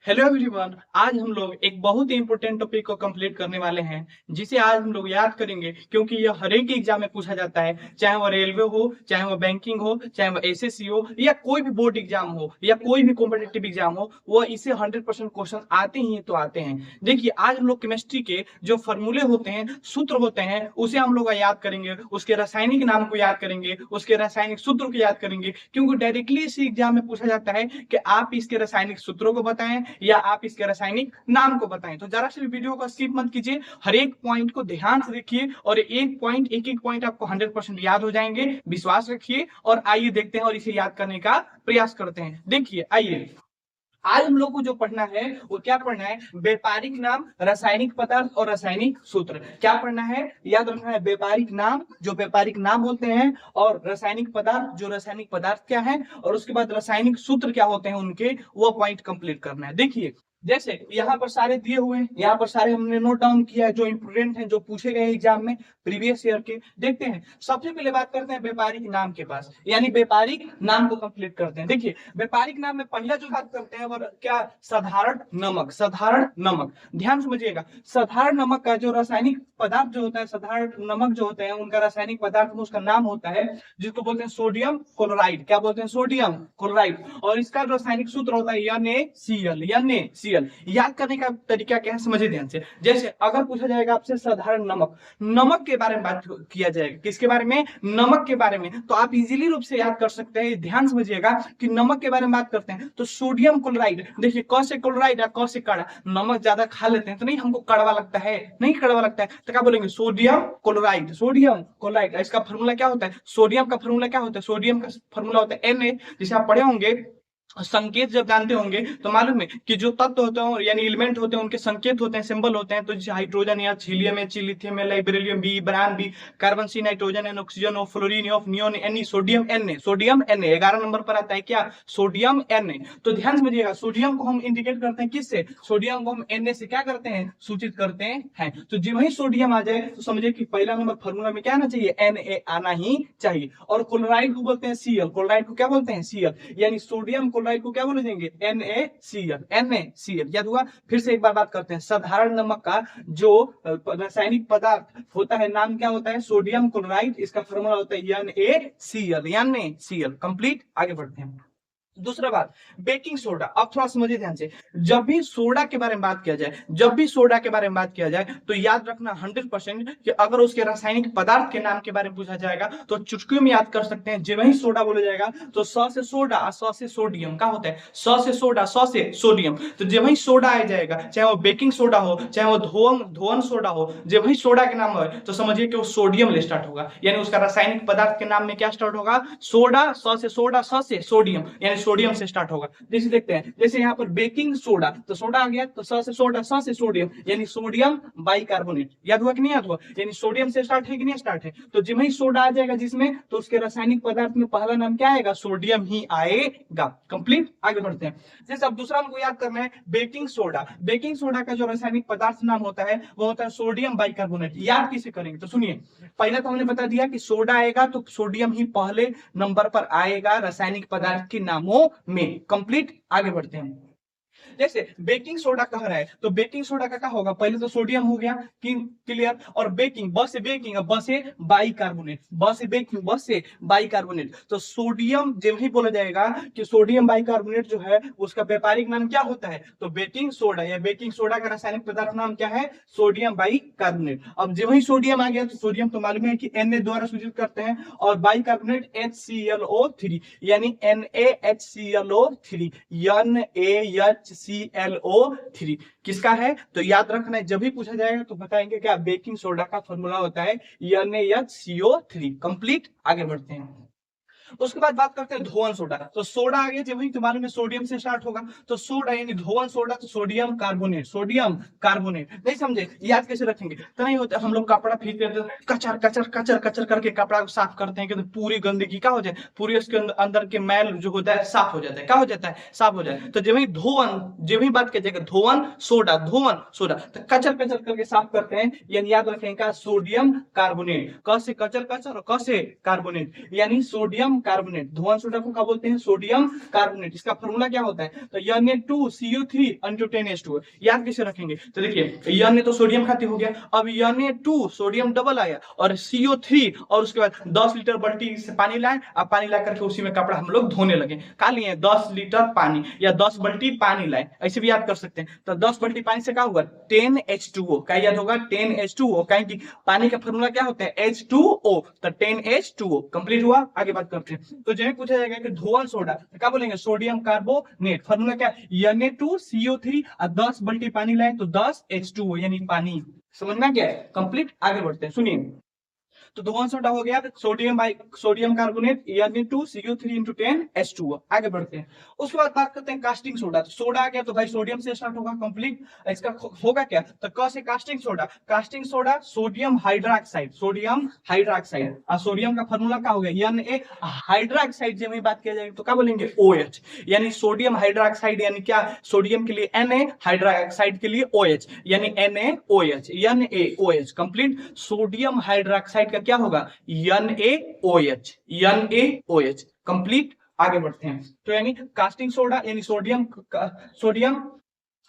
Hello everyone. आज हम लोग एक बहुत ही इंपॉर्टेंट टॉपिक को कंप्लीट करने वाले हैं, जिसे आज हम लोग याद करेंगे क्योंकि यह हर एक एग्जाम में पूछा जाता है, चाहे वो रेलवे हो, चाहे वो बैंकिंग हो, चाहे वो एसएससी हो या कोई भी बोर्ड एग्जाम हो या कोई भी कॉम्पिटेटिव एग्जाम हो, वो इसे 100% क्वेश्चन आते ही तो आते हैं। देखिए, आज हम लोग केमिस्ट्री के जो फॉर्मूले होते हैं, सूत्र होते हैं, उसे हम लोग याद करेंगे, उसके रासायनिक नाम को याद करेंगे, उसके रासायनिक सूत्र को याद करेंगे, क्योंकि डायरेक्टली इसी एग्जाम में पूछा जाता है कि आप इसके रासायनिक सूत्रों को बताएं या आप इसके रासायनिक नाम को बताएं। तो जरा से वीडियो को स्किप मत कीजिए, हर एक पॉइंट को ध्यान से देखिए और एक एक पॉइंट आपको 100% याद हो जाएंगे। विश्वास रखिए और आइए देखते हैं और इसे याद करने का प्रयास करते हैं। देखिए, आइए आज हम लोग को जो पढ़ना है वो क्या पढ़ना है? व्यापारिक नाम, रासायनिक पदार्थ और रासायनिक सूत्र। क्या पढ़ना है? याद रखना है, व्यापारिक नाम जो व्यापारिक नाम होते हैं, और रासायनिक पदार्थ जो रासायनिक पदार्थ क्या है, और उसके बाद रासायनिक सूत्र क्या होते हैं उनके, वो पॉइंट कंप्लीट करना है। देखिए, जैसे यहाँ पर सारे दिए हुए हैं, यहाँ पर सारे हमने नोट डाउन किया है जो इंपोर्टेंट है, जो पूछे गए एग्जाम में प्रीवियस ईयर के। देखते हैं, सबसे पहले बात करते हैं व्यापारिक नाम के पास, यानी व्यापारिक नाम को कंप्लीट करते हैं। देखिए, व्यापारिक नाम में पहला जो बात करते हैं वो क्या? साधारण नमक। साधारण नमक, ध्यान समझिएगा, साधारण नमक का जो रासायनिक पदार्थ जो होता है, साधारण नमक जो होते हैं उनका रासायनिक पदार्थ में उसका नाम होता है, जिसको बोलते हैं सोडियम क्लोराइड। क्या बोलते हैं? Sodium chloride. और इसका रासायनिक सूत्र होता है NaCl। NaCl याद करने का तरीका क्या है, समझिए ध्यान से। जैसे अगर पूछा जाएगा आपसे साधारण नमक, नमक के बारे में बात किया जाएगा, किसके बारे में? नमक के बारे में, तो आप इजीली रूप से याद कर सकते हैं। ध्यान समझिएगा कि नमक के बारे में बात करते हैं तो सोडियम क्लोराइड। देखिए, क से क्लोराइड या क से कड़ा, नमक ज्यादा खा लेते हैं तो नहीं हमको कड़वा लगता है, नहीं कड़वा लगता है, तो क्या बोलेंगे? Sodium chloride. सोडियम क्लोराइड, इसका फॉर्मूला क्या होता है? सोडियम का फॉर्मूला क्या होता है? सोडियम का फॉर्मूला होता है Na। जिसे आप पढ़े होंगे, संकेत जब जानते होंगे तो मालूम है कि जो तत्व होते हैं यानी एलिमेंट होते हैं उनके संकेत होते हैं, सिंबल होते हैं। तो जैसे हाइड्रोजन या हीलियम है, लिथियम है, beryllium B, boron B, carbon C, nitrogen N, oxygen O, fluorine F, neon N, sodium Na। Sodium Na 11 number पर आता है क्या? Sodium Na। तो ध्यान समझिएगा, सोडियम को हम इंडिकेट करते हैं किससे? सोडियम को हम Na से क्या करते हैं? सूचित करते हैं। तो जब वही सोडियम आ जाए तो समझिए कि पहला नंबर फॉर्मूला में क्या आना चाहिए? Na आना ही चाहिए। और क्लोराइड को बोलते हैं Cl। क्लोराइड को क्या बोलते हैं? Cl। यानी सोडियम क्लोराइड को क्या बोले जाएंगे? NaCl। NaCl याद हुआ? फिर से एक बार बात करते हैं, साधारण नमक का जो रासायनिक पदार्थ होता है नाम क्या होता है? Sodium chloride. इसका फॉर्मूला होता है NaCl। NaCl complete. आगे बढ़ते हैं। दूसरा बात, बेकिंग सोडा। अब थोड़ा समझिए ध्यान से, जब भी सोडा के बारे में बात किया जाए, जब भी सोडा के बारे में बात किया जाए तो याद रखना 100% कि अगर उसके रासायनिक पदार्थ के नाम के बारे में पूछा जाएगा तो चुटकियों में याद कर सकते हैं। जब वही सोडा बोला जाएगा तो स से सोडा, स से सोडियम का होता है, स से सोडा, स से सोडियम। तो जब वही सोडा आ जाएगा, चाहे वो बेकिंग सोडा हो, चाहे वो धोवन सोडा हो, जब वही सोडा के नाम हो तो समझिए कि वो सोडियम ले स्टार्ट होगा, यानी उसका रासायनिक पदार्थ के नाम में क्या स्टार्ट होगा? सोडा, स से सोडा, स से सोडियम, यानी सोडियम से स्टार्ट होगा। जैसे देखते हैं, जैसे यहाँ पर बेकिंग सोडा, तो सोडा आ गया तो स से सोडा, स से सोडियम, यानी सोडियम बाइकार्बोनेट। याद हुआ कि नहीं याद हुआ? यानी सोडियम से स्टार्ट है कि नहीं स्टार्ट है? तो जब ही सोडा आ जाएगा जिसमें, तो उसके रासायनिक पदार्थ में पहला नाम क्या आएगा? सोडियम ही आएगा। कंप्लीट। आगे बढ़ते हैं। जैसे अब दूसरा हमको याद करना है, बेकिंग सोडा। बेकिंग सोडा का जो रासायनिक पदार्थ नाम होता है वो होता है सोडियम बाइकार्बोनेट। याद कैसे करेंगे? तो सुनिए, पहले तो हमने बता दिया कि सोडा आएगा तो सोडियम ही पहले नंबर पर आएगा रासायनिक पदार्थ के नामों में। कंप्लीट। आगे बढ़ते हैं। जैसे बेकिंग सोडा कह रहा है तो बेकिंग सोडा का क्या होगा? पहले तो सोडियम हो गया, क्लियर। और बेकिंग, ब से बेकिंग, ब से बाइकार्बोनेट, ब से बेकिंग, ब से बाइकार्बोनेट। तो सोडियम जब ही बोला जाएगा कि सोडियम बाइकार्बोनेट जो है उसका व्यापारिक नाम क्या होता है? तो बेकिंग सोडा, या बेकिंग सोडा का रासायनिक पदार्थ नाम क्या है? Sodium bicarbonate. अब जब ही सोडियम आ गया तो सोडियम तो मालूम है कि Na द्वारा सूचित करते हैं, और बाइकार्बोनेट HClO3, यानी NaHClO3, NaHClO3 किसका है? तो याद रखना है, जब भी पूछा जाएगा तो बताएंगे क्या? बेकिंग सोडा का फॉर्मूला होता है NaHCO3। कंप्लीट। आगे बढ़ते हैं। उसके बाद बात करते हैं धोवन सोडा। तो सोडा आ गया, जब वही तुम्हारे में सोडियम से स्टार्ट होगा तो सोडा यानी धोवन सोडा, तो सोडियम कार्बोनेट। सोडियम कार्बोनेट नहीं समझे? याद कैसे रखेंगे? तो नहीं होता, हम लोग कपड़ा फीकते हैं कचर कचर कचर कचर करके कपड़ा को साफ करते हैं कि तो पूरी गंदगी क्या हो जाए, पूरी उसके अंदर के मैल जो होता है साफ हो जाता है। क्या हो जाता है? साफ हो जाता है। तो जब वही धोवन, जब भी बात कीजिएगा धोवन सोडा, धोवन सोडा, तो कचर कचर करके साफ करते हैं, यानी याद रखेंगे सोडियम कार्बोनेट। क से कचर कचर और क से कार्बोनेट, यानी सोडियम सोडियम कार्बोनेट, धुआं सोडा को क्या बोलते हैं? Sodium carbonate. इसका फॉर्मूला क्या होता है? तो Na2CO3 × 10H2। याद कैसे रखेंगे? तो देखिए Na तो सोडियम खाती हो गया, अब Na2 सोडियम डबल आया और CO3 और उसके बाद 10 लीटर बाल्टी से पानी लाए, अब पानी ला करके उसी में कपड़ा हम लोग धोने लगे। का लिए 10 लीटर पानी या 10 बाल्टी पानी लाए, ऐसे भी याद कर सकते हैं। तो 10 बाल्टी पानी से क्या होगा? 10H2O। क्या याद होगा? 10H2O। कहें कि पानी का फॉर्मूला क्या होता है? H2O, तो 10H2O। कंप्लीट हुआ। आगे बात करते हैं। तो जो पूछा जाएगा कि धुआं सोडा, क्या बोलेंगे? Sodium carbonate. फॉर्मूला क्या? Na2CO3 और 10 बाल्टी पानी लाए तो 10H2O यानी पानी। समझना क्या है? कंप्लीट। आगे बढ़ते हैं, सुनिए। तो धुआं सोडा हो गया सोडियम कार्बोनेट Na2CO3 × 10H2O। आगे बढ़ते हैं। उसके बाद बात करते हैं कास्टिंग सोडा। तो सोडा आ गया तो भाई सोडियम से स्टार्ट होगा। कंप्लीट। इसका होगा क्या? तो क से casting soda. Casting soda sodium hydroxide, sodium hydroxide. और सोडियम का फॉर्मूला क्या हो गया? Na। हाइड्रोक्साइड जब बात किया जाएगी तो क्या बोलेंगे? OH, यानी सोडियम हाइड्रोक्साइड यानी क्या? सोडियम के लिए Na, हाइड्रोक्साइड के लिए OH यानी NaOH, NaOH। Complete. Sodium hydroxide का क्या होगा? NaOH, NaOH। कंप्लीट। आगे बढ़ते हैं। तो यानी कास्टिंग सोडा यानी सोडियम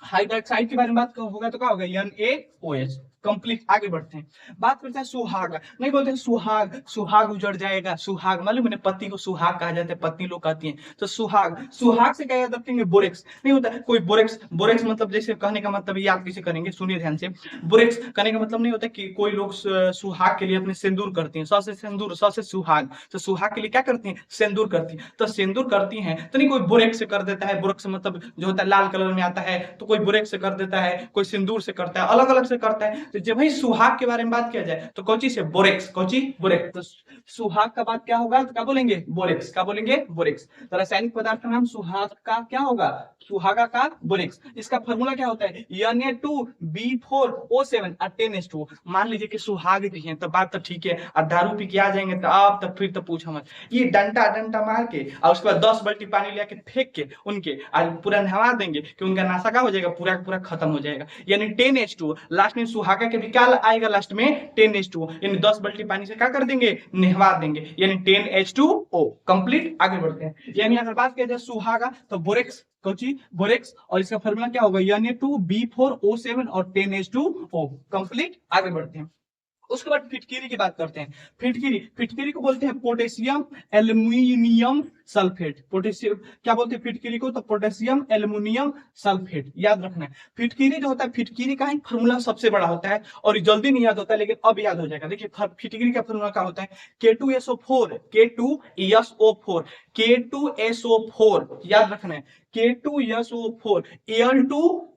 हाइड्रोक्साइड के बारे में बात होगा तो क्या होगा? NaOH। कंप्लीट। आगे बढ़ते हैं। बात करते हैं सुहाग। नहीं बोलते हैं सुहाग, सुहाग उजड़ जाएगा। सुहाग मालूम है? पत्नी को सुहाग कहा जाता है, पत्नी लोग कहती हैं। तो सुहाग, सुहाग से क्या याद रखेंगे? बोरेक्स। नहीं होता है कोई बोरेक्स, बोरेक्स मतलब जैसे कहने का मतलब याद कैसे करेंगे? सुनिए ध्यान से। बोरेक्स कहने का मतलब नहीं होता कि कोई लोग सुहाग के लिए अपने सिंदूर करती हैं। स से सिंदूर, स से सुहाग। तो सुहाग के लिए क्या करती हैं? सिंदूर करती हैं। तो सिंदूर करती हैं तो नहीं कोई बोरेक्स से कर देता है। बोरेक्स मतलब जो होता है लाल कलर में आता है, तो कोई बोरेक्स से कर देता है, कोई सिंदूर से करता है, अलग अलग से करता है। तो जब भाई सुहाग के बारे में बात किया जाए तो कौची से? बोरेक्स। कौची? बोरेक्स। तो सुहाग का बात क्या होगा? तो क्या बोलेंगे? बोरेक्स। क्या बोलेंगे? बोरेक्स। तो रासायनिक पदार्थ का नाम सुहाग का क्या होगा? सुहागा का बोरेक्स। इसका फॉर्मूला क्या होता है? Na2B4O7 और 10H2O। मान लीजिए कि सुहाग की है तो बात तो ठीक है, और दारू पी के आ जाएंगे तो आप तब फिर तो पूछो मत। ये डंडा डंडा मार के और उसके बाद 10 बाल्टी पानी लेके फेंक के उनके आज पूरा नहवा देंगे कि उनका नशा क्या हो जाएगा? पूरा पूरा खत्म हो जाएगा। यानी 10H2O। लास्ट में सुहागा के भी क्या आएगा? लास्ट में 10H2O। यानी 10 बाल्टी पानी से क्या कर देंगे? नहवा देंगे, यानी 10H2O। कंप्लीट। आगे बढ़ते हैं। यानी अगर बात किया जाए सुहागा तो बोरेक्स, कौची? बोरेक्स। और इसका फॉर्मूला क्या होगा? Na2B4O7 और 10H2O। कंप्लीट। आगे बढ़ते हैं। उसके बाद फिटकिरी की बात करते हैं। फिटकिरी, फिटकिरी को बोलते हैं पोटेशियम एल्युमिनियम सल्फेट। पोटेशियम क्या बोलते हैं फिटकिरी को? तो पोटेशियम एल्युमिनियम सल्फेट। याद रखना है। फिटकिरी जो होता है, फिटकिरी का ही फॉर्मूला सबसे बड़ा होता है और जल्दी नहीं याद होता है, लेकिन अब याद हो जाएगा। देखिए फिटकिरी का फॉर्मूला क्या होता है? K2SO4, K2SO4, K2SO4। याद रखना है। K2SO4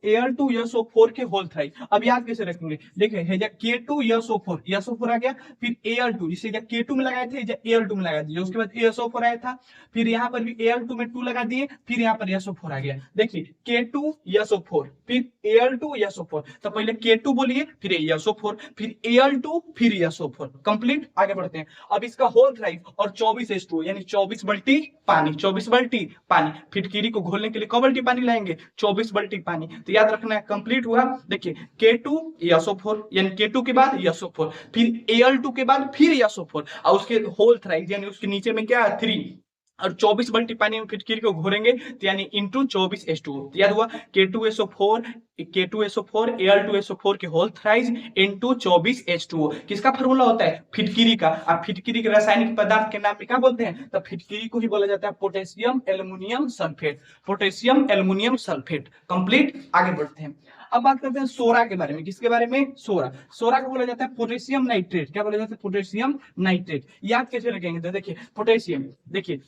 Al2SO4 के होल थ्राइड। अब याद कैसे रखेंगे? देखिए K2SO4, SO4 आ गया, फिर Al2, इसे K2 में लगाए थे, Al2 में लगा दिए, उसके बाद SO4 आया था, फिर यहाँ पर भी Al2 में 2 लगा दिए, फिर यहाँ पर SO4 आ गया। देखिए K2SO4 फिर Al2SO4। तो पहले K2 बोलिए, फिर SO4, फिर Al2, फिर SO4। कंप्लीट। आगे बढ़ते हैं। अब इसका होल थ्राइड और 24H2O यानी 24 बाल्टी पानी, 24 बाल्टी पानी। फिटकिरी को घोलने के लिए कौ बाल्टी पानी लाएंगे? 24 बाल्टी पानी। तो याद रखना है। कंप्लीट हुआ। देखिए K2SO4 यानी K2 के बाद SO4, फिर Al2 के बाद फिर SO4 और उसके होल थ्राइड यानी उसके नीचे में क्या है? 3 और 24 बाल्टी पानी में फिटकिरी को घोरेंगे तो यानी इंटू 24H2O। याद हुआ? K2SO4 Al2SO4 के होल थ्राइज इंटू 24H2O। किसका फॉर्मूला होता है? फिटकिरी का। अब फिटकिरी के रासायनिक पदार्थ के नाम में क्या बोलते हैं? तो फिटकिरी को ही बोला जाता है potassium aluminium sulphate. Potassium aluminium sulphate. Complete. आगे बढ़ते हैं। अब बात करते हैं सोरा के बारे में। किसके बारे में? सोरा। सोरा को बोला जाता है पोटेशियम नाइट्रेट। क्या बोला जाता है? Potassium nitrate. याद कैसे रखेंगे? तो देखिए पोटेशियम, देखिए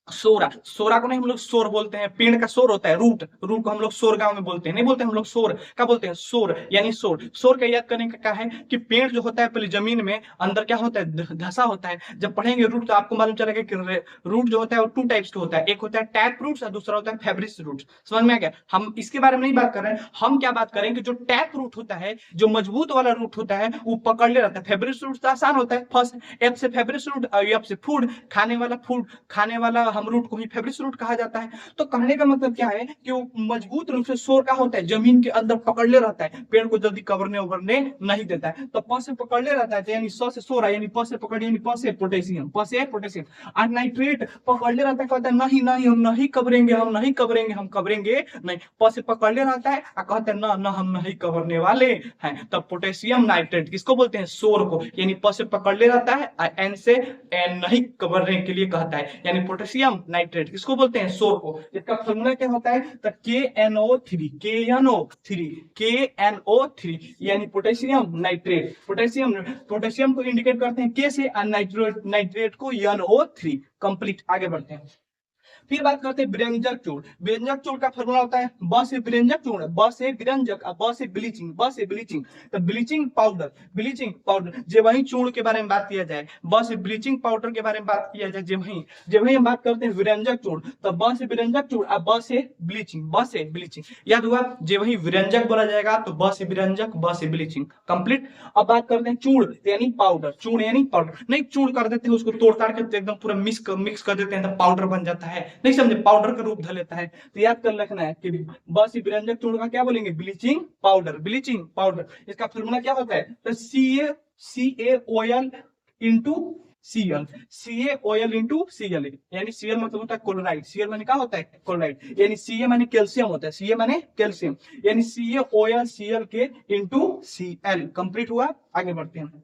सोरा, सोरा को नहीं हम लोग सोर बोलते हैं। पेड़ का सोर होता है रूट, रूट को हम लोग सोर गांव में बोलते हैं, नहीं बोलते हम लोग सोर। क्या बोलते हैं? सोर यानी सोर। सोर का याद करने का क्या है कि पेड़ जो होता है पहले जमीन में अंदर क्या होता है? धसा होता है। जब पढ़ेंगे रूट तो आपको मालूम चलेगा कि रूट जो होता है वो 2 टाइप्स का होता है। एक होता है टैप रूट्स और दूसरा होता है फेब्रिस रूट। समझ में आ गया? हम इसके बारे में नहीं बात कर रहे हैं। हम क्या बात करेंगे? जो टैप रूट होता है, जो मजबूत वाला रूट होता है, वो पकड़ ले रहता है। फेब्रिस रूट तो आसान होता है। फर्स्ट एफ से फेब्रिस रूट और एफ से फूड, खाने वाला फूड, खाने वाला अहम रूट को ही फेब्रिस रूट कहा जाता है। तो कहने का मतलब क्या है कि वो मजबूत रूप से सोर का होता है, जमीन के अंदर पकड़ ले रहता है, पेड़ को जल्दी कवरने उभरने नहीं देता है। तो प से पकड़ ले रहता है, तो यानी स से सोरा, यानी प से पकड़, यानी प से पोटेशियम, प से पोटेशियम। और नाइट्रेट पकड़ ले रहता है, कहता है नहीं नहीं हम नहीं कवरेंगे, हम नहीं कवरेंगे, हम कवरेंगे नहीं। प से पकड़ ले रहता है और कहते हैं ना ना हम नहीं कवरने वाले हैं। तब पोटेशियम नाइट्रेट किसको बोलते हैं? सोर को। यानी प से पकड़ ले रहता है और एन से एन नहीं कवरने के लिए कहता है, यानी पोटेशियम नाइट्रेट किसको बोलते हैं? सोर को। इसका फॉर्मूला क्या होता है? तो KNO3, KNO3, KNO3 यानी पोटेशियम नाइट्रेट। पोटेशियम को इंडिकेट करते हैं के से और नाइट्रेट को NO3। कंप्लीट। आगे बढ़ते हैं। फिर बात करते हैं व्यंजक चूर्ण। व्यंजक चूर्ण का फॉर्मूला होता है ब से व्यंजक चूर्ण, ब से व्यंजक और ब से ब्लीचिंग, ब से ब्लीचिंग। तो ब्लीचिंग पाउडर जब वही चूर्ण के बारे में बात किया जाए, ब से ब्लीचिंग पाउडर के बारे में बात किया जाए, जब वही हम बात करते हैं व्यंजक चूर्ण, तो ब से व्यंजक चूर्ण और ब से ब्लीचिंग। याद हुआ? जब वही व्यंजक बोला जाएगा तो ब से व्यंजक, ब से ब्लीचिंग। कंप्लीट। अब बात करते हैं चूर्ण यानी पाउडर, चूर्ण यानी पाउडर। नहीं, चूर्ण कर देते हैं उसको तोड़ ताड़ के एकदम पूरा मिक्स कर देते हैं तो पाउडर बन जाता है, नहीं समझे? पाउडर का रूप धर लेता है। तो याद कर रखना है कि बस व्यंजक चूर्ण का क्या बोलेंगे? Bleaching powder. इसका फॉर्मूला क्या होता है? तो CaOl into Cl, CaOl into Cl, यानी Cl मतलब होता है क्लोराइड। Cl माने क्या होता है? क्लोराइड। यानी Ca माने कैल्शियम होता है, Ca माने कैल्शियम, यानी CaOl Cl के इंटू Cl। कंप्लीट हुआ। आगे बढ़ते हैं।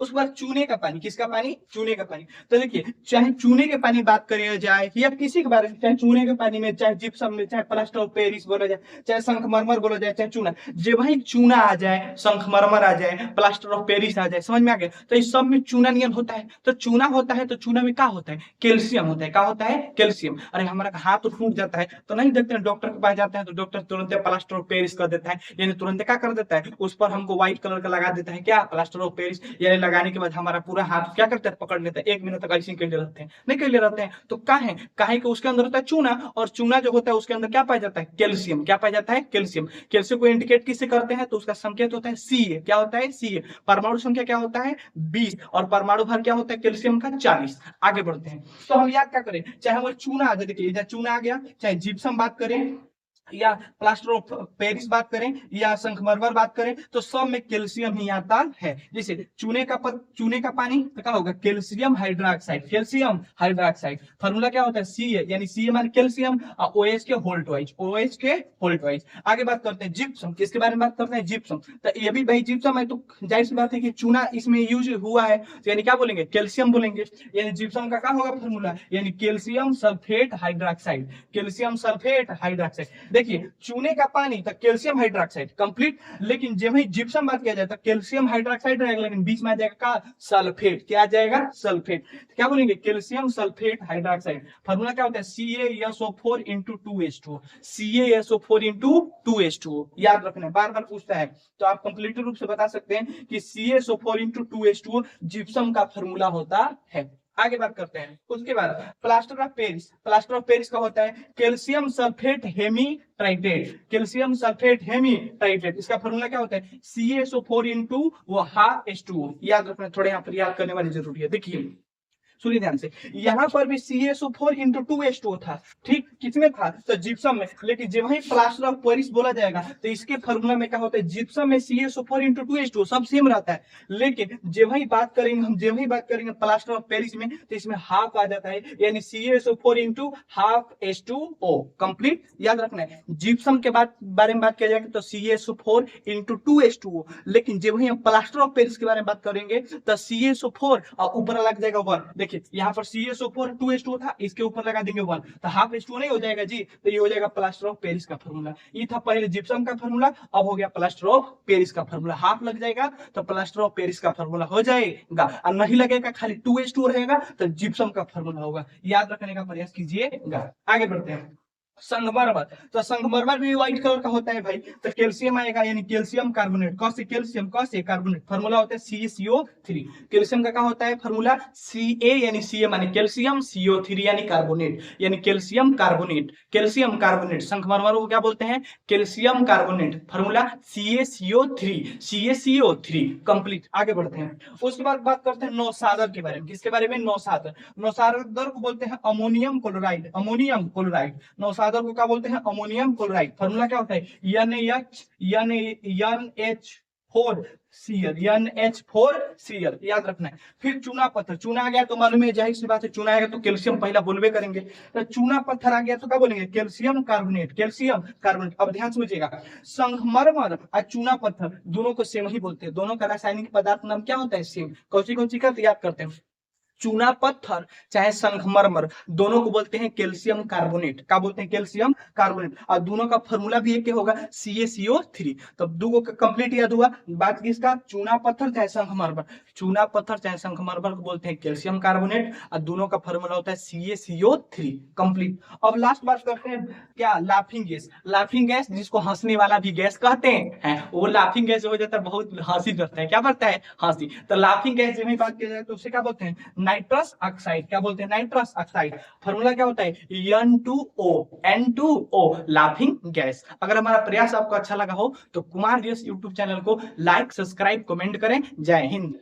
उसके बाद चूने का पानी। किसका पानी? चूने का पानी। तो देखिए, चाहे चूने के पानी बात करें जाए या किसी के बारे में, चाहे चूने के पानी में, चाहे जिप्सम में, चाहे प्लास्टर ऑफ पेरिस बोला जाए, चाहे संखमरमर बोला जाए, चाहे चूना, जब वही चूना आ जाए, संखमरमर आ जाए, प्लास्टर ऑफ पेरिस आ जाए, समझ में आ गया? तो इस सब में चूना नियन होता है। तो चूना होता है, तो चूना में क्या होता है? कैल्शियम होता है। क्या होता है? कैल्शियम। अरे हमारा हाथ तो टूट जाता है तो नहीं देखते हैं, डॉक्टर के पास जाते हैं तो डॉक्टर तुरंत प्लास्टर ऑफ पेरिस कर देता है, यानी तुरंत क्या कर देता है? उस पर हमको व्हाइट कलर का लगा देता है, क्या? Plaster of Paris. यानी लगाने के बाद हमारा पूरा हाथ क्या करते हैं? पकड़ लेते हैं। 1 मिनट तक ऐसे ही कैले रहते हैं, नहीं कैले रहते हैं। तो काहे कि उसके अंदर होता है चूना, और चूना जो होता है उसके अंदर क्या पाया जाता है? कैल्शियम। क्या पाया जाता है? कैल्शियम। कैल्शियम को इंडिकेट किससे करते हैं? तो उसका संकेत होता है Ca। क्या होता है? Ca। परमाणु संख्या क्या होता है? 20, और परमाणु भार क्या होता है कैल्शियम का? 40। आगे बढ़ते हैं। तो हम याद क्या करें? चाहे वो चूना आ जाए, देखिए चूना आ गया, चाहे जिप्सम बात करें या प्लास्टर ऑफ पेरिस बात करें या संखमरमर बात करें, तो सब में कैल्शियम ही आता है। जैसे चूने का पानी तो क्या होगा? Calcium hydroxide. फॉर्मूला क्या होता है? Ca, यानी Ca माने कैल्शियम और OH के होल ट्वाइस। आगे बात करते हैं जिप्सम। किसके बारे में बात करते हैं? जिप्सम। तो ये भी भाई जिप्सम है, तो जाहिर सी बात है कि चूना इसमें यूज हुआ है, तो यानी क्या बोलेंगे? कैल्शियम बोलेंगे। यानी जिप्सम का क्या होगा फॉर्मूला? यानी कैल्शियम सल्फेट हाइड्रोक्साइड। देखिए, चूने का पानी तो कैल्शियम हाइड्रोक्साइड। कंप्लीट। लेकिन जब ही जिप्सम बात किया जाए तो कैल्शियम हाइड्रोक्साइड रहेगा, लेकिन बीच में आ जाएगा का? सल्फेट। क्या आ जाएगा? सल्फेट। तो क्या बोलेंगे? Calcium sulphate hydroxide. फॉर्मूला क्या होता है? CaSO4 into 2H2O। CaSO4 into 2H2O। याद रखना है, बार बार पूछता है, तो आप कंप्लीट रूप से बता सकते हैं कि CaSO4 इंटू 2H2O जिप्सम का फॉर्मूला होता है। आगे बात करते हैं। उसके बाद प्लास्टर ऑफ पेरिस का होता है कैल्शियम सल्फेट हेमीटाइटेट। इसका फॉर्मूला क्या होता है? CaSO4 इंटू वो हाफ H2O। याद रखना, थोड़े यहाँ पर याद करने वाली जरूरी है। देखिए सुनिए ध्यान से, यहाँ पर भी CaSO4 इंटू 2H2O था, ठीक? किसमें था? तो जिप्सम में। लेकिन जब वही प्लास्टर ऑफ पेरिस बोला जाएगा तो इसके फॉर्मूला में क्या होता है? जिप्सम में CaSO4 इंटू 2H2O सब सेम रहता है, लेकिन जब वही बात करेंगे प्लास्टर ऑफ पेरिस में, तो इसमें हाफ आ जाता है, यानी CaSO4 into half H2O। Complete. याद रखना है, जिप्सम के बारे में बात किया जाएगा तो CaSO4 इंटू 2H2O, लेकिन जब वही हम प्लास्टर ऑफ पेरिस के बारे में बात करेंगे तो CaSO4 और ऊपर लग जाएगा 1। देखिए यहाँ पर CaSO4 2H2O था, इसके ऊपर लगा देंगे 1, तो हाफ H2O नहीं हो जाएगा जी, तो ये हो जाएगा प्लास्टर ऑफ पेरिस का फॉर्मूला। ये था पहले जिप्सम का फॉर्मूला, अब हो गया प्लास्टर ऑफ पेरिस का फॉर्मूला। हाफ लग जाएगा तो प्लास्टर ऑफ पेरिस का फॉर्मूला हो जाएगा, और नहीं लगेगा खाली 2H2O रहेगा तो जिप्सम का फॉर्मूला होगा। याद रखने का प्रयास कीजिएगा। आगे बढ़ते हैं। संगमरमर, तो संगमरमर भी व्हाइट कलर का होता है भाई। तो कैल्शियम आएगा, यानी कैल्शियम कार्बोनेट, कौन से कैल्शियम, कौन से कार्बोनेट, फार्मूला होता है CaCO3। कैल्शियम का क्या होता है फार्मूला, Ca यानी Ca माने कैल्शियम, CO3 यानी कार्बोनेट, यानी कैल्शियम कार्बोनेट, कैल्शियम कार्बोनेट। संगमरमर को क्या बोलते हैं, calcium carbonate, formula CaCO3 complete. आगे बढ़ते हैं, उसके बाद बात करते हैं नौसादर के बारे में। किसके बारे में, नौसादर। नौसादर को बोलते हैं अमोनियम क्लोराइड, अमोनियम क्लोराइड। नौसादर को क्या बोलते हैं, अमोनियम क्लोराइड। फार्मूला क्या होता है, NH4Cl, याद रखना है। फिर चूना पत्थर, चूना आ गया तो मालूम है, जाहिर सी बात है, चूना आएगा तो कैल्शियम पहला बोलबे करेंगे। तो चूना पत्थर आ गया तो क्या बोलेंगे, कैल्शियम कार्बोनेट, कैल्शियम कार्बोनेट। अब ध्यान समझिएगा, संगमरमर और चूना पत्थर दोनों को सेम ही बोलते हैं, दोनों का रासायनिक पदार्थ नाम क्या होता है, सेम। कौन सी का याद करते हैं, चूना पत्थर चाहे संगमरमर, दोनों को बोलते हैं कैल्शियम कार्बोनेट। क्या बोलते हैं, कैल्शियम कार्बोनेट। और दोनों का फॉर्मूला भी एक होगा, CaCO3। तब दो कंप्लीट याद हुआ। बात किसका, चूना पत्थर चाहे संगमरमर, चूना पत्थर चाहे संगमरमर को बोलते हैं कैल्शियम कार्बोनेट, और दोनों का फॉर्मूला होता है CaCO3 कंप्लीट। अब लास्ट बात करते हैं क्या, लाफिंग गैस। लाफिंग गैस जिसको हंसने वाला भी गैस कहते हैं, वो लाफिंग गैस हो जाता है, बहुत हंसी करता है, क्या करता है, हंसी। तो लाफिंग गैस जब बात की जाए तो उसे क्या बोलते हैं, नाइट्रस ऑक्साइड। क्या बोलते हैं, नाइट्रस ऑक्साइड। फॉर्मूला क्या होता है, N2O, लाफिंग गैस। अगर हमारा प्रयास आपको अच्छा लगा हो तो कुमार यस यूट्यूब चैनल को लाइक, सब्सक्राइब, कमेंट करें। जय हिंद।